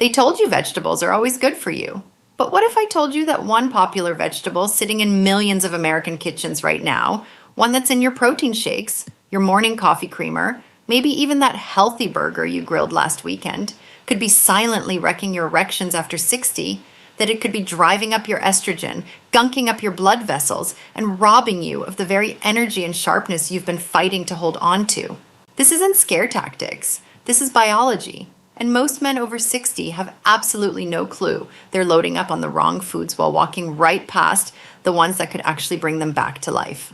They told you vegetables are always good for you. But what if I told you that one popular vegetable sitting in millions of American kitchens right now, one that's in your protein shakes, your morning coffee creamer, maybe even that healthy burger you grilled last weekend, could be silently wrecking your erections after 60, that it could be driving up your estrogen, gunking up your blood vessels, and robbing you of the very energy and sharpness you've been fighting to hold on to? This isn't scare tactics. This is biology. And most men over 60 have absolutely no clue they're loading up on the wrong foods while walking right past the ones that could actually bring them back to life.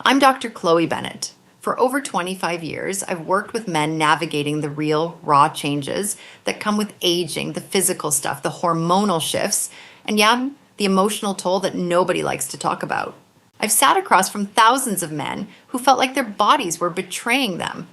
I'm Dr. Chloe Bennett. For over 25 years, I've worked with men navigating the real, raw changes that come with aging, the physical stuff, the hormonal shifts, and yeah, the emotional toll that nobody likes to talk about. I've sat across from thousands of men who felt like their bodies were betraying them.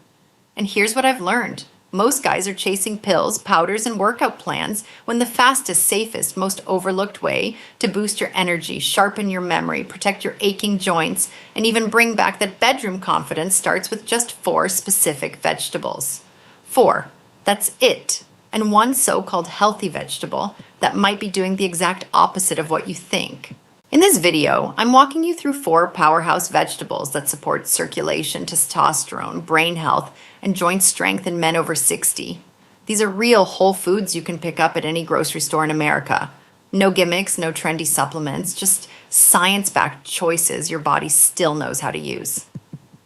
And here's what I've learned. Most guys are chasing pills, powders, and workout plans when the fastest, safest, most overlooked way to boost your energy, sharpen your memory, protect your aching joints, and even bring back that bedroom confidence starts with just 4 specific vegetables. 4. That's it. And one so-called healthy vegetable that might be doing the exact opposite of what you think. In this video, I'm walking you through 4 powerhouse vegetables that support circulation, testosterone, brain health, and joint strength in men over 60. These are real whole foods you can pick up at any grocery store in America. No gimmicks, no trendy supplements, just science-backed choices your body still knows how to use.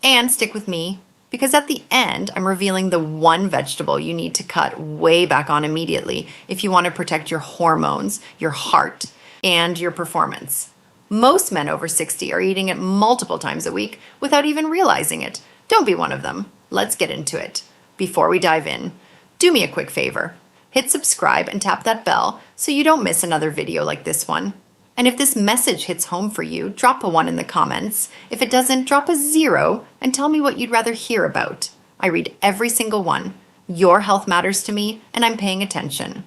And stick with me, because at the end, I'm revealing the one vegetable you need to cut way back on immediately if you want to protect your hormones, your heart, and your performance. Most men over 60 are eating it multiple times a week without even realizing it. Don't be one of them. Let's get into it. Before we dive in, do me a quick favor. Hit subscribe and tap that bell so you don't miss another video like this one. And if this message hits home for you, drop a 1 in the comments. If it doesn't, drop a 0 and tell me what you'd rather hear about. I read every single one. Your health matters to me, and I'm paying attention.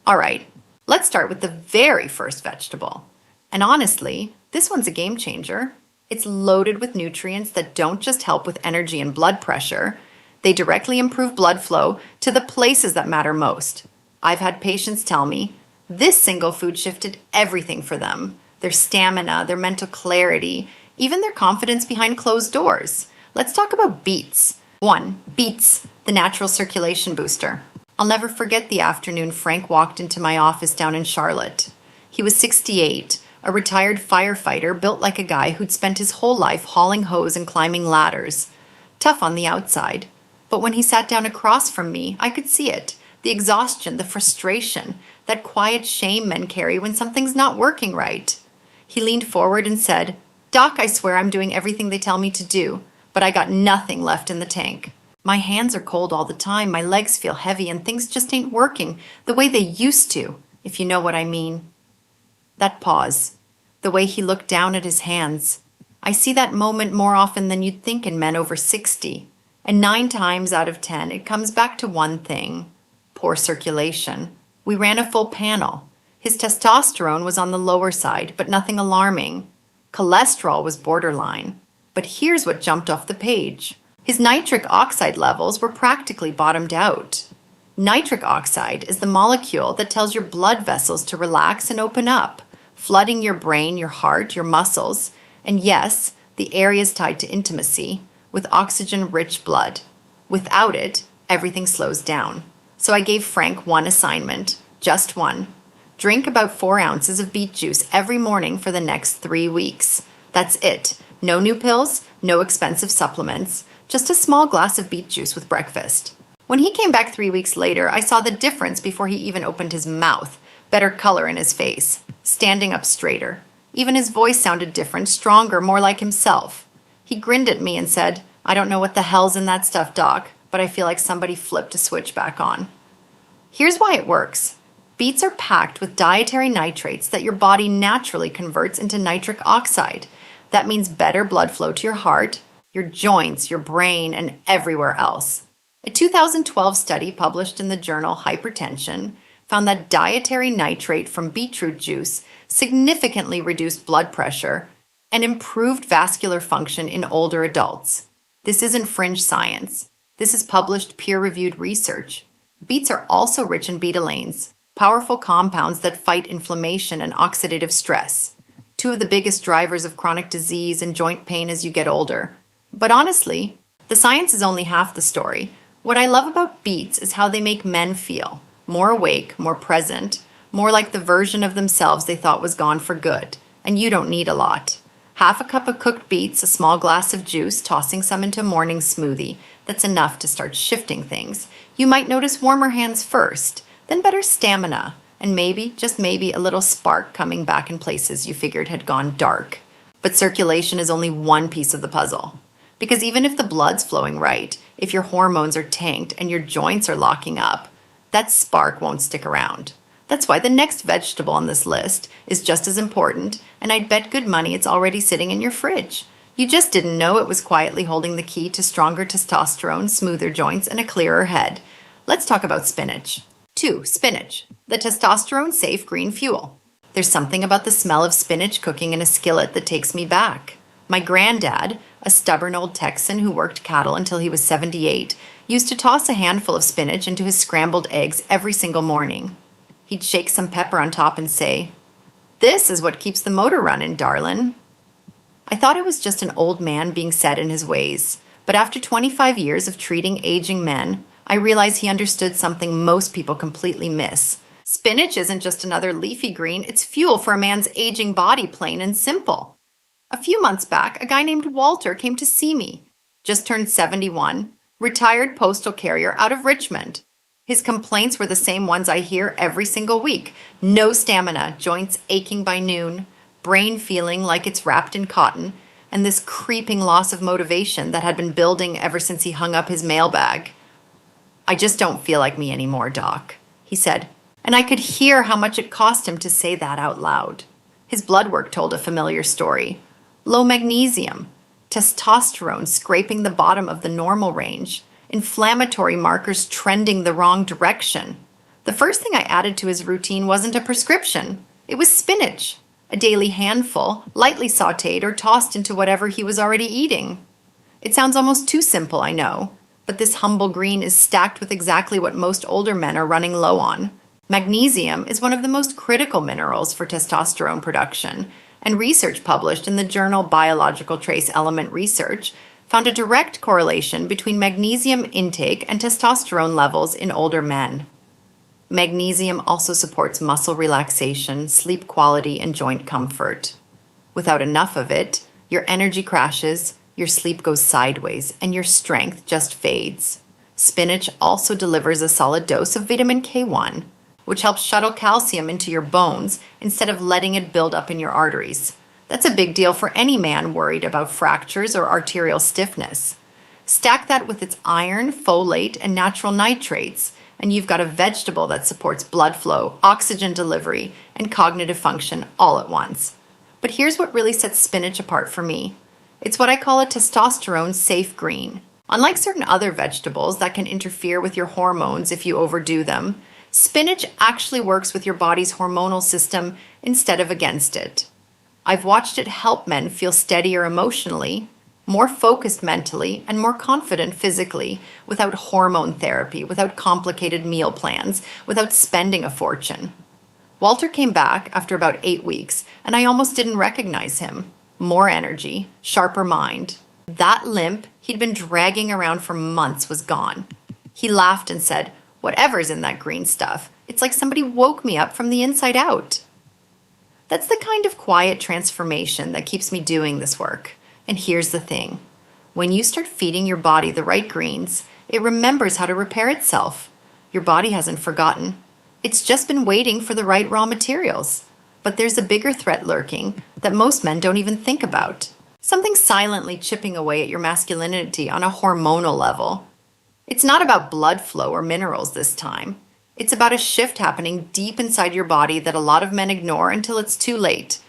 All right, let's start with the very first vegetable. And honestly, this one's a game changer. It's loaded with nutrients that don't just help with energy and blood pressure, they directly improve blood flow to the places that matter most. I've had patients tell me this single food shifted everything for them: their stamina, their mental clarity, even their confidence behind closed doors. Let's talk about beets. 1. Beets, the natural circulation booster. I'll never forget the afternoon Frank walked into my office down in Charlotte. He was 68. A retired firefighter built like a guy who'd spent his whole life hauling hose and climbing ladders. Tough on the outside. But when he sat down across from me, I could see it. The exhaustion, the frustration, that quiet shame men carry when something's not working right. He leaned forward and said, "Doc, I swear I'm doing everything they tell me to do, but I got nothing left in the tank. My hands are cold all the time, my legs feel heavy, and things just ain't working the way they used to, if you know what I mean." That pause, the way he looked down at his hands. I see that moment more often than you'd think in men over 60. And 9 times out of 10, it comes back to one thing: poor circulation. We ran a full panel. His testosterone was on the lower side, but nothing alarming. Cholesterol was borderline. But here's what jumped off the page. His nitric oxide levels were practically bottomed out. Nitric oxide is the molecule that tells your blood vessels to relax and open up, flooding your brain, your heart, your muscles, and yes, the areas tied to intimacy, with oxygen-rich blood. Without it, everything slows down. So I gave Frank one assignment, just one. Drink about 4 ounces of beet juice every morning for the next 3 weeks. That's it. No new pills, no expensive supplements, just a small glass of beet juice with breakfast. When he came back 3 weeks later, I saw the difference before he even opened his mouth. Better color in his face, standing up straighter. Even his voice sounded different, stronger, more like himself. He grinned at me and said, "I don't know what the hell's in that stuff, Doc, but I feel like somebody flipped a switch back on." Here's why it works. Beets are packed with dietary nitrates that your body naturally converts into nitric oxide. That means better blood flow to your heart, your joints, your brain, and everywhere else. A 2012 study published in the journal Hypertension found that dietary nitrate from beetroot juice significantly reduced blood pressure and improved vascular function in older adults. This isn't fringe science. This is published peer-reviewed research. Beets are also rich in betalains, powerful compounds that fight inflammation and oxidative stress, two of the biggest drivers of chronic disease and joint pain as you get older. But honestly, the science is only half the story. What I love about beets is how they make men feel more awake, more present, more like the version of themselves they thought was gone for good. And you don't need a lot. Half a cup of cooked beets, a small glass of juice, tossing some into a morning smoothie. That's enough to start shifting things. You might notice warmer hands first, then better stamina, and maybe, just maybe, a little spark coming back in places you figured had gone dark. But circulation is only one piece of the puzzle. Because even if the blood's flowing right, if your hormones are tanked and your joints are locking up, that spark won't stick around. That's why the next vegetable on this list is just as important, and I'd bet good money it's already sitting in your fridge. You just didn't know it was quietly holding the key to stronger testosterone, smoother joints, and a clearer head. Let's talk about spinach. 2. Spinach, the testosterone-safe green fuel. There's something about the smell of spinach cooking in a skillet that takes me back. My granddad, a stubborn old Texan who worked cattle until he was 78, used to toss a handful of spinach into his scrambled eggs every single morning. He'd shake some pepper on top and say, "This is what keeps the motor running, darlin'." I thought it was just an old man being set in his ways, but after 25 years of treating aging men, I realized he understood something most people completely miss. Spinach isn't just another leafy green, it's fuel for a man's aging body, plain and simple. A few months back, a guy named Walter came to see me. Just turned 71, retired postal carrier out of Richmond. His complaints were the same ones I hear every single week. No stamina, joints aching by noon, brain feeling like it's wrapped in cotton, and this creeping loss of motivation that had been building ever since he hung up his mailbag. "I just don't feel like me anymore, Doc," he said, and I could hear how much it cost him to say that out loud. His blood work told a familiar story. Low magnesium, testosterone scraping the bottom of the normal range, inflammatory markers trending the wrong direction. The first thing I added to his routine wasn't a prescription. It was spinach, a daily handful, lightly sautéed or tossed into whatever he was already eating. It sounds almost too simple, I know, but this humble green is stacked with exactly what most older men are running low on. Magnesium is one of the most critical minerals for testosterone production, and research published in the journal Biological Trace Element Research found a direct correlation between magnesium intake and testosterone levels in older men. Magnesium also supports muscle relaxation, sleep quality, and joint comfort. Without enough of it, your energy crashes, your sleep goes sideways, and your strength just fades. Spinach also delivers a solid dose of vitamin K1, which helps shuttle calcium into your bones instead of letting it build up in your arteries. That's a big deal for any man worried about fractures or arterial stiffness. Stack that with its iron, folate, and natural nitrates, and you've got a vegetable that supports blood flow, oxygen delivery, and cognitive function all at once. But here's what really sets spinach apart for me. It's what I call a testosterone-safe green. Unlike certain other vegetables that can interfere with your hormones if you overdo them, spinach actually works with your body's hormonal system instead of against it. I've watched it help men feel steadier emotionally, more focused mentally, and more confident physically without hormone therapy, without complicated meal plans, without spending a fortune. Walter came back after about 8 weeks, and I almost didn't recognize him. More energy, sharper mind. That limp he'd been dragging around for months was gone. He laughed and said, "Whatever's in that green stuff, it's like somebody woke me up from the inside out." That's the kind of quiet transformation that keeps me doing this work. And here's the thing. When you start feeding your body the right greens, it remembers how to repair itself. Your body hasn't forgotten. It's just been waiting for the right raw materials. But there's a bigger threat lurking that most men don't even think about. Something silently chipping away at your masculinity on a hormonal level. It's not about blood flow or minerals this time. It's about a shift happening deep inside your body that a lot of men ignore until it's too late.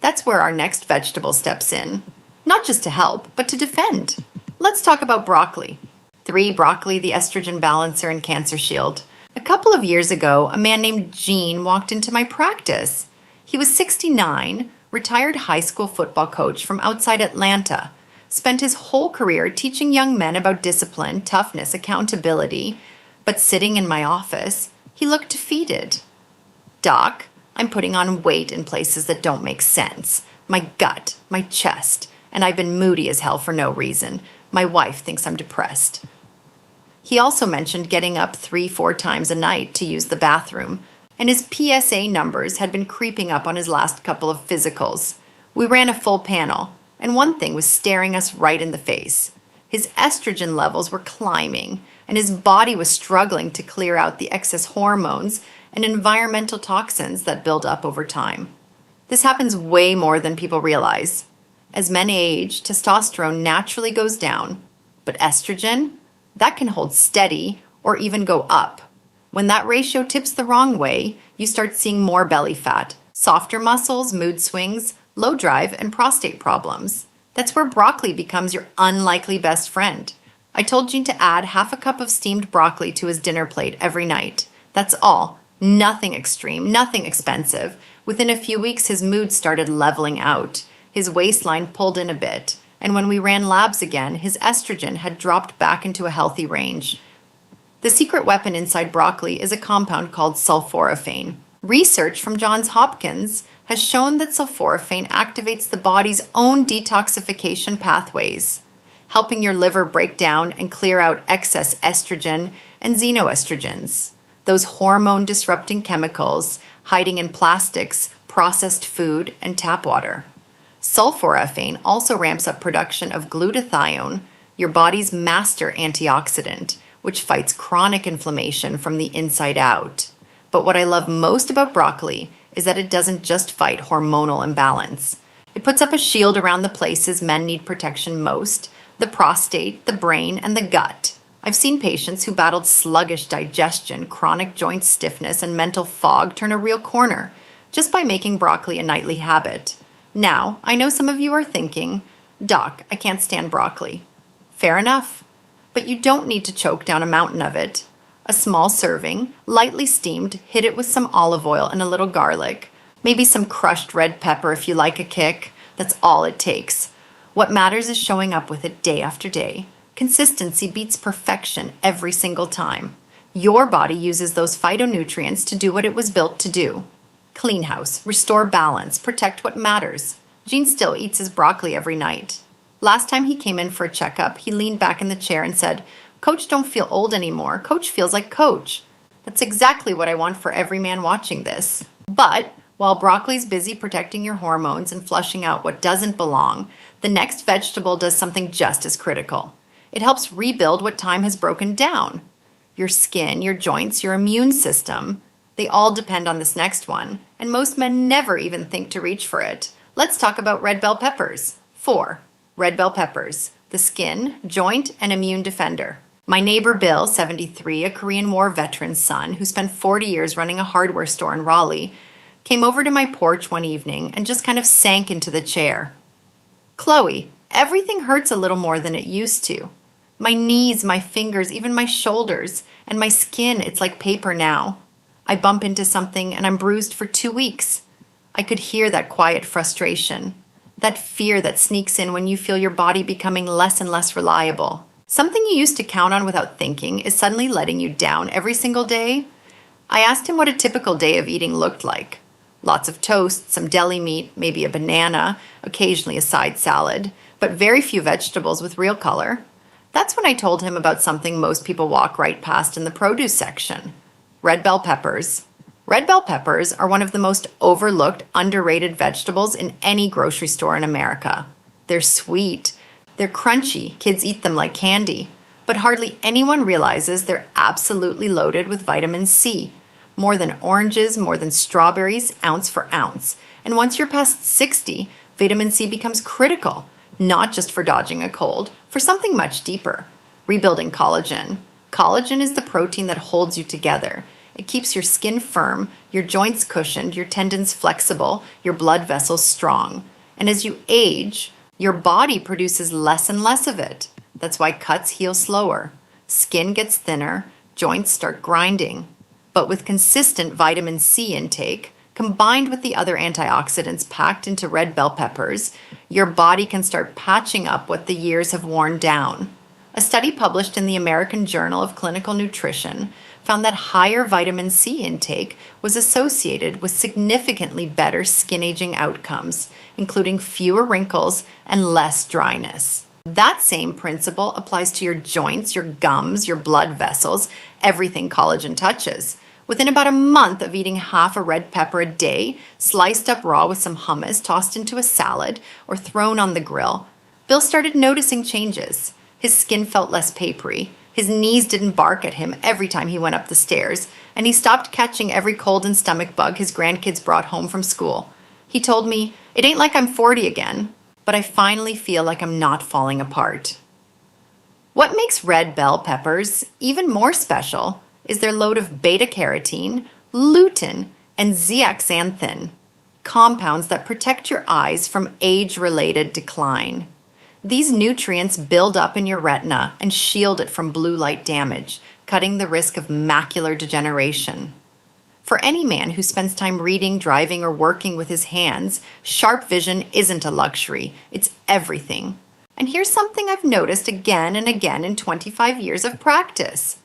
That's where our next vegetable steps in. Not just to help, but to defend. Let's talk about broccoli. 3. Broccoli, the estrogen balancer and cancer shield. A couple of years ago, a man named Gene walked into my practice. He was 69, retired high school football coach from outside Atlanta, spent his whole career teaching young men about discipline, toughness, accountability, But sitting in my office, he looked defeated. Doc, I'm putting on weight in places that don't make sense. My gut, my chest, and I've been moody as hell for no reason. My wife thinks I'm depressed. He also mentioned getting up 3-4 times a night to use the bathroom, and his PSA numbers had been creeping up on his last couple of physicals. We ran a full panel, and one thing was staring us right in the face. His estrogen levels were climbing, and his body was struggling to clear out the excess hormones and environmental toxins that build up over time. This happens way more than people realize. As men age, testosterone naturally goes down, but estrogen, that can hold steady or even go up. When that ratio tips the wrong way, you start seeing more belly fat, softer muscles, mood swings, low drive, and prostate problems. That's where broccoli becomes your unlikely best friend. I told Gene to add half a cup of steamed broccoli to his dinner plate every night. That's all. Nothing extreme, nothing expensive. Within a few weeks, his mood started leveling out. His waistline pulled in a bit, and when we ran labs again, his estrogen had dropped back into a healthy range. The secret weapon inside broccoli is a compound called sulforaphane. Research from Johns Hopkins has shown that sulforaphane activates the body's own detoxification pathways, helping your liver break down and clear out excess estrogen and xenoestrogens, those hormone-disrupting chemicals hiding in plastics, processed food, and tap water. Sulforaphane also ramps up production of glutathione, your body's master antioxidant, which fights chronic inflammation from the inside out. But what I love most about broccoli is that it doesn't just fight hormonal imbalance. It puts up a shield around the places men need protection most: the prostate, the brain, and the gut. I've seen patients who battled sluggish digestion, chronic joint stiffness, and mental fog turn a real corner just by making broccoli a nightly habit. Now, I know some of you are thinking, Doc, I can't stand broccoli. Fair enough, but you don't need to choke down a mountain of it. A small serving, lightly steamed, hit it with some olive oil and a little garlic, maybe some crushed red pepper if you like a kick. That's all it takes. What matters is showing up with it day after day. Consistency beats perfection every single time. Your body uses those phytonutrients to do what it was built to do. Clean house, restore balance, protect what matters. Gene still eats his broccoli every night. Last time he came in for a checkup, he leaned back in the chair and said, Coach don't feel old anymore. Coach feels like Coach. That's exactly what I want for every man watching this. But while broccoli's busy protecting your hormones and flushing out what doesn't belong, the next vegetable does something just as critical. It helps rebuild what time has broken down. Your skin, your joints, your immune system, they all depend on this next one, and most men never even think to reach for it. Let's talk about red bell peppers. 4. Red bell peppers, the skin, joint, and immune defender. My neighbor Bill, 73, a Korean War veteran's son who spent 40 years running a hardware store in Raleigh, came over to my porch one evening and just kind of sank into the chair. Chloe, everything hurts a little more than it used to. My knees, my fingers, even my shoulders, and my skin, it's like paper now. I bump into something and I'm bruised for 2 weeks. I could hear that quiet frustration, that fear that sneaks in when you feel your body becoming less and less reliable. Something you used to count on without thinking is suddenly letting you down every single day. I asked him what a typical day of eating looked like. Lots of toast, some deli meat, maybe a banana, occasionally a side salad, but very few vegetables with real color. That's when I told him about something most people walk right past in the produce section. Red bell peppers. Red bell peppers are one of the most overlooked, underrated vegetables in any grocery store in America. They're sweet. They're crunchy. Kids eat them like candy. But hardly anyone realizes they're absolutely loaded with vitamin C. More than oranges, more than strawberries, ounce for ounce. And once you're past 60, vitamin C becomes critical, not just for dodging a cold, for something much deeper. Rebuilding collagen. Collagen is the protein that holds you together. It keeps your skin firm, your joints cushioned, your tendons flexible, your blood vessels strong. And as you age, your body produces less and less of it. That's why cuts heal slower. Skin gets thinner, joints start grinding. But with consistent vitamin C intake, combined with the other antioxidants packed into red bell peppers, your body can start patching up what the years have worn down. A study published in the American Journal of Clinical Nutrition found that higher vitamin C intake was associated with significantly better skin aging outcomes, including fewer wrinkles and less dryness. That same principle applies to your joints, your gums, your blood vessels, everything collagen touches. Within about a month of eating half a red pepper a day, sliced up raw with some hummus, tossed into a salad, or thrown on the grill, Bill started noticing changes. His skin felt less papery. His knees didn't bark at him every time he went up the stairs, and he stopped catching every cold and stomach bug his grandkids brought home from school. He told me, "It ain't like I'm 40 again, but I finally feel like I'm not falling apart." What makes red bell peppers even more special is their load of beta-carotene, lutein, and zeaxanthin, compounds that protect your eyes from age-related decline. These nutrients build up in your retina and shield it from blue light damage, cutting the risk of macular degeneration. For any man who spends time reading, driving, or working with his hands, sharp vision isn't a luxury, it's everything. And here's something I've noticed again and again in 25 years of practice.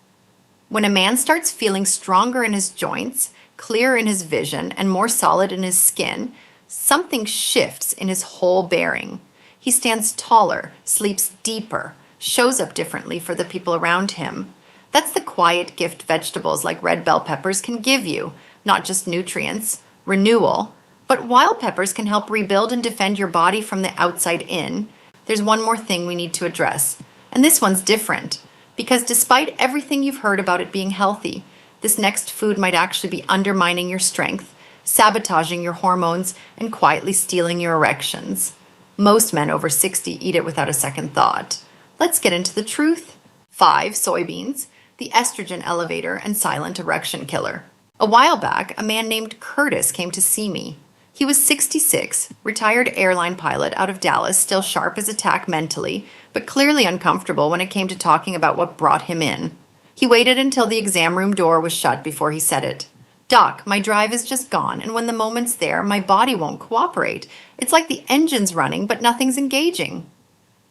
When a man starts feeling stronger in his joints, clearer in his vision, and more solid in his skin, something shifts in his whole bearing. He stands taller, sleeps deeper, shows up differently for the people around him. That's the quiet gift vegetables like red bell peppers can give you, not just nutrients, renewal, but while peppers can help rebuild and defend your body from the outside in, there's one more thing we need to address, and this one's different. Because despite everything you've heard about it being healthy, this next food might actually be undermining your strength, sabotaging your hormones, and quietly stealing your erections. Most men over 60 eat it without a second thought. Let's get into the truth. 5. Soybeans, the estrogen elevator and silent erection killer. A while back, a man named Curtis came to see me. He was 66, retired airline pilot out of Dallas, still sharp as a tack mentally, but clearly uncomfortable when it came to talking about what brought him in. He waited until the exam room door was shut before he said it. "Doc, my drive is just gone, and when the moment's there, my body won't cooperate. It's like the engine's running, but nothing's engaging."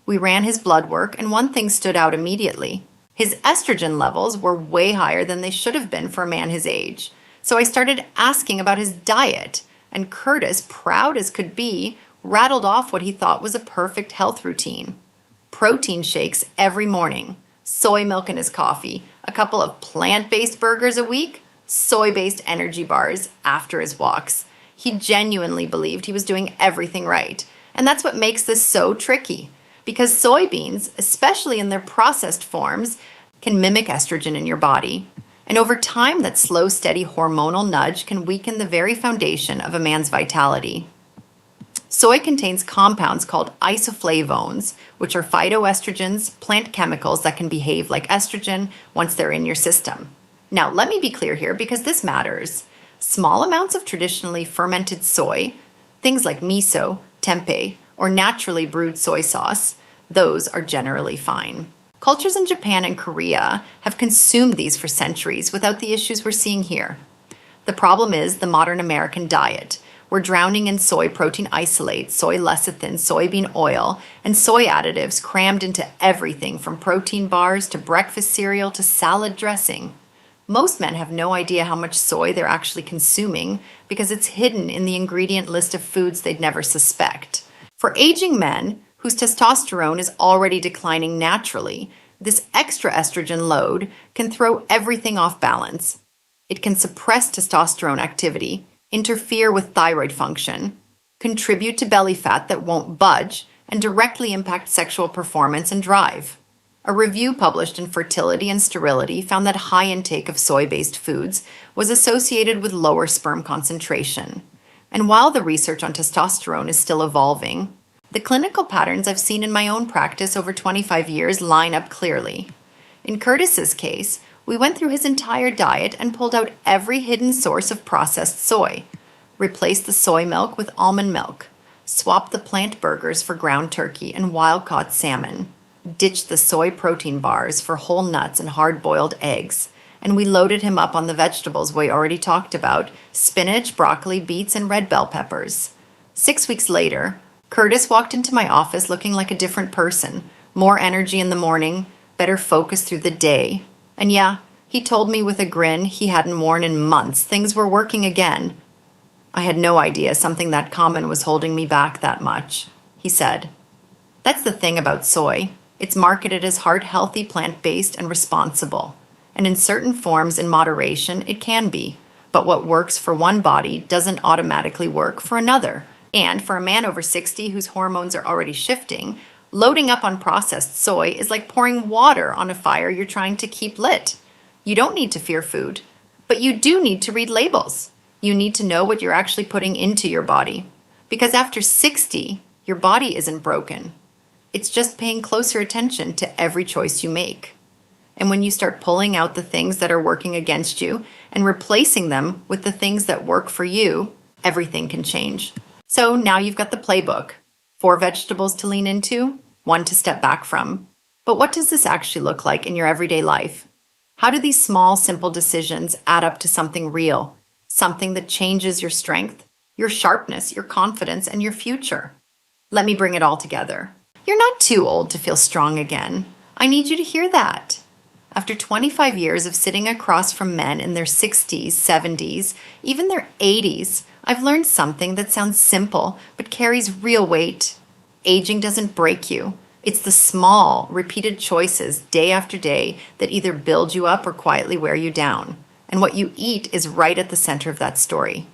We ran his blood work, and one thing stood out immediately. His estrogen levels were way higher than they should have been for a man his age. So I started asking about his diet, and Curtis, proud as could be, rattled off what he thought was a perfect health routine. Protein shakes every morning, soy milk in his coffee, a couple of plant-based burgers a week, soy-based energy bars after his walks. He genuinely believed he was doing everything right. And that's what makes this so tricky. Because soybeans, especially in their processed forms, can mimic estrogen in your body. And over time, that slow, steady hormonal nudge can weaken the very foundation of a man's vitality. Soy contains compounds called isoflavones, which are phytoestrogens, plant chemicals that can behave like estrogen once they're in your system. Now, let me be clear here because this matters. Small amounts of traditionally fermented soy, things like miso, tempeh, or naturally brewed soy sauce, those are generally fine. Cultures in Japan and Korea have consumed these for centuries without the issues we're seeing here. The problem is the modern American diet. We're drowning in soy protein isolate, soy lecithin, soybean oil, and soy additives crammed into everything from protein bars to breakfast cereal to salad dressing. Most men have no idea how much soy they're actually consuming because it's hidden in the ingredient list of foods they'd never suspect. For aging men, whose testosterone is already declining naturally, this extra estrogen load can throw everything off balance. It can suppress testosterone activity, interfere with thyroid function, contribute to belly fat that won't budge, and directly impact sexual performance and drive. A review published in Fertility and Sterility found that high intake of soy-based foods was associated with lower sperm concentration. And while the research on testosterone is still evolving, the clinical patterns I've seen in my own practice over 25 years line up clearly. In Curtis's case, we went through his entire diet and pulled out every hidden source of processed soy, replaced the soy milk with almond milk, swapped the plant burgers for ground turkey and wild-caught salmon, ditched the soy protein bars for whole nuts and hard-boiled eggs, and we loaded him up on the vegetables we already talked about, spinach, broccoli, beets, and red bell peppers. 6 weeks later, Curtis walked into my office looking like a different person, more energy in the morning, better focus through the day. And yeah, he told me with a grin he hadn't worn in months. Things were working again. I had no idea something that common was holding me back that much, he said. That's the thing about soy. It's marketed as heart-healthy, plant-based, and responsible. And in certain forms, in moderation, it can be. But what works for one body doesn't automatically work for another. And for a man over 60 whose hormones are already shifting, loading up on processed soy is like pouring water on a fire you're trying to keep lit. You don't need to fear food, but you do need to read labels. You need to know what you're actually putting into your body. Because after 60, your body isn't broken. It's just paying closer attention to every choice you make. And when you start pulling out the things that are working against you and replacing them with the things that work for you, everything can change. So now you've got the playbook. 4 vegetables to lean into, 1 to step back from. But what does this actually look like in your everyday life? How do these small, simple decisions add up to something real? Something that changes your strength, your sharpness, your confidence, and your future? Let me bring it all together. You're not too old to feel strong again. I need you to hear that. After 25 years of sitting across from men in their 60s, 70s, even their 80s, I've learned something that sounds simple but carries real weight. Aging doesn't break you. It's the small, repeated choices day after day that either build you up or quietly wear you down. And what you eat is right at the center of that story.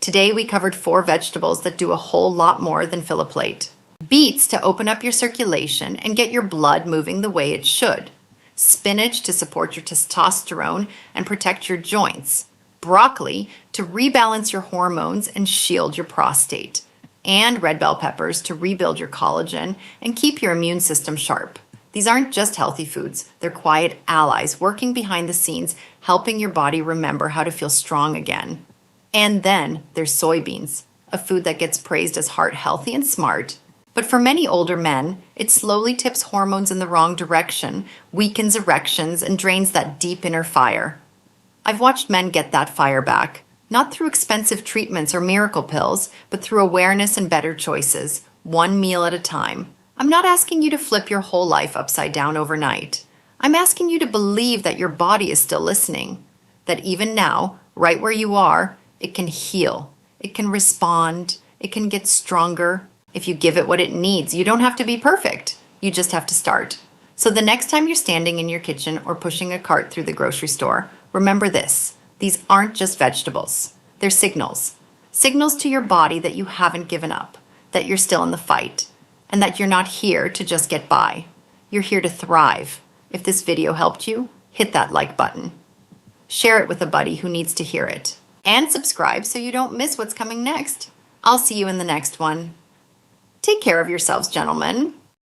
Today we covered 4 vegetables that do a whole lot more than fill a plate. Beets to open up your circulation and get your blood moving the way it should. Spinach to support your testosterone and protect your joints. Broccoli to rebalance your hormones and shield your prostate. And red bell peppers to rebuild your collagen and keep your immune system sharp. These aren't just healthy foods, they're quiet allies working behind the scenes, helping your body remember how to feel strong again. And then there's soybeans, a food that gets praised as heart healthy and smart. But for many older men, it slowly tips hormones in the wrong direction, weakens erections, and drains that deep inner fire. I've watched men get that fire back, not through expensive treatments or miracle pills, but through awareness and better choices, one meal at a time. I'm not asking you to flip your whole life upside down overnight. I'm asking you to believe that your body is still listening, that even now, right where you are, it can heal, it can respond, it can get stronger. If you give it what it needs, you don't have to be perfect. You just have to start. So the next time you're standing in your kitchen or pushing a cart through the grocery store, remember this. These aren't just vegetables. They're signals. Signals to your body that you haven't given up, that you're still in the fight, and that you're not here to just get by. You're here to thrive. If this video helped you, hit that like button. Share it with a buddy who needs to hear it. And subscribe so you don't miss what's coming next. I'll see you in the next one. Take care of yourselves, gentlemen.